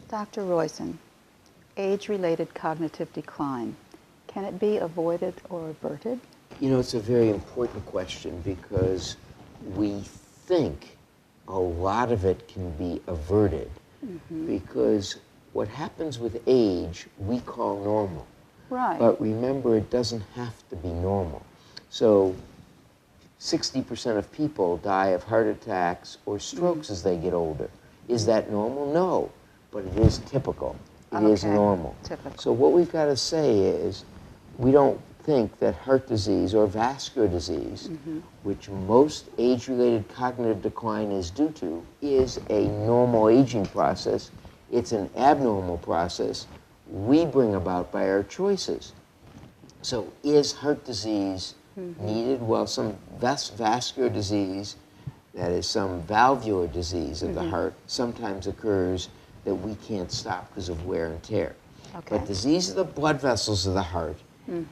Dr. Roizen, age-related cognitive decline, can it be avoided or averted? You know, it's a very important question because we think a lot of it can be averted because what happens with age we call normal. Right. But remember, it doesn't have to be normal. So 60% of people die of heart attacks or strokes as they get older. Is that normal? No, but it is typical. It is normal. Typical. So what we've got to say is we don't think that heart disease or vascular disease, which most age-related cognitive decline is due to, is a normal aging process. It's an abnormal process we bring about by our choices. So is heart disease needed? Well, some vascular disease, that is some valvular disease of the heart, sometimes occurs that we can't stop because of wear and tear. Okay. But disease of the blood vessels of the heart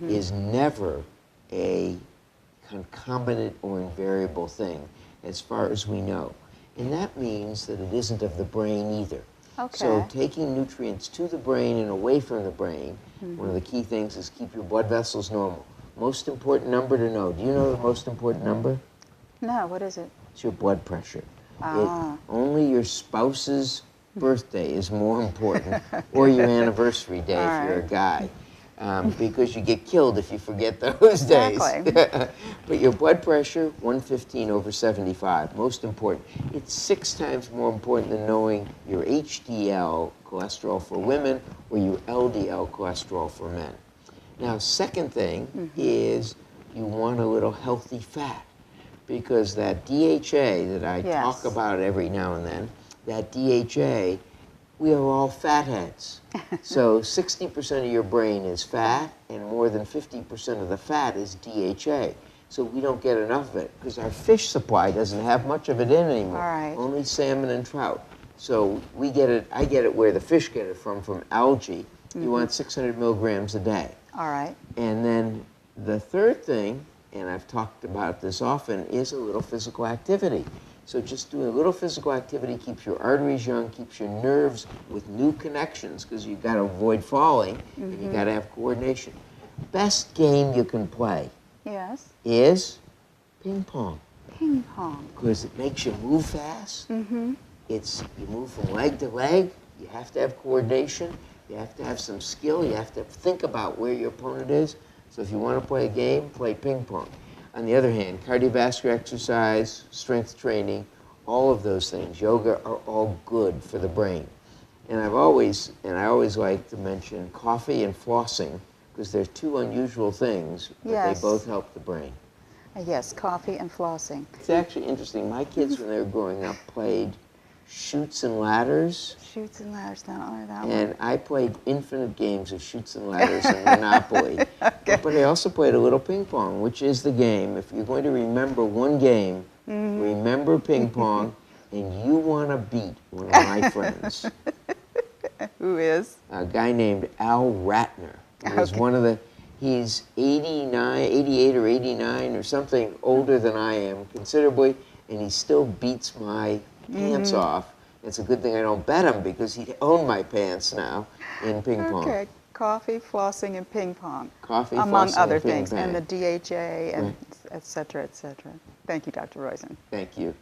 is never a concomitant or invariable thing as far as we know. And that means that it isn't of the brain either. Okay. So taking nutrients to the brain and away from the brain, one of the key things is keep your blood vessels normal. Most important number to know. Do you know the most important number? No, what is it? It's your blood pressure. Ah. Only your spouse's birthday is more important, or your anniversary day if you're a guy. Because you get killed if you forget those days. Exactly. But your blood pressure, 115/75, most important. It's 6 times more important than knowing your HDL cholesterol for women or your LDL cholesterol for men. Now, second thing is you want a little healthy fat, because that DHA that I talk about every now and then, that DHA, we are all fatheads. So 60% of your brain is fat, and more than 50% of the fat is DHA. So we don't get enough of it because our fish supply doesn't have much of it in anymore. All right. Only salmon and trout. So we get it, I get it where the fish get it from algae. You want 600 milligrams a day. All right. And then the third thing, and I've talked about this often, is a little physical activity. So just doing a little physical activity keeps your arteries young, keeps your nerves with new connections, because you've got to avoid falling, and you've got to have coordination. Best game you can play is ping pong. Ping pong. Because it makes you move fast. You move from leg to leg. You have to have coordination. You have to have some skill. You have to think about where your opponent is. So if you want to play a game, play ping pong. On the other hand, cardiovascular exercise, strength training, all of those things, yoga, are all good for the brain. And I always like to mention coffee and flossing, because they're two unusual things, but they both help the brain. Yes, coffee and flossing. It's actually interesting. My kids, when they were growing up, played Chutes and Ladders. Chutes and Ladders, not only that one. And I played infinite games of Chutes and Ladders and Monopoly. But I also played a little ping pong, which is the game. If you're going to remember one game, remember ping pong, and you want to beat one of my friends. Who is? A guy named Al Ratner. He was one of the, he's 88 or 89 or something older than I am considerably, and he still beats my pants off. It's a good thing I don't bet him, because he'd own my pants now in ping pong. Okay, coffee, flossing, and ping pong. Coffee, among flossing, other and ping things, pong. and the DHA, and et cetera, et cetera. Thank you, Dr. Roizen. Thank you.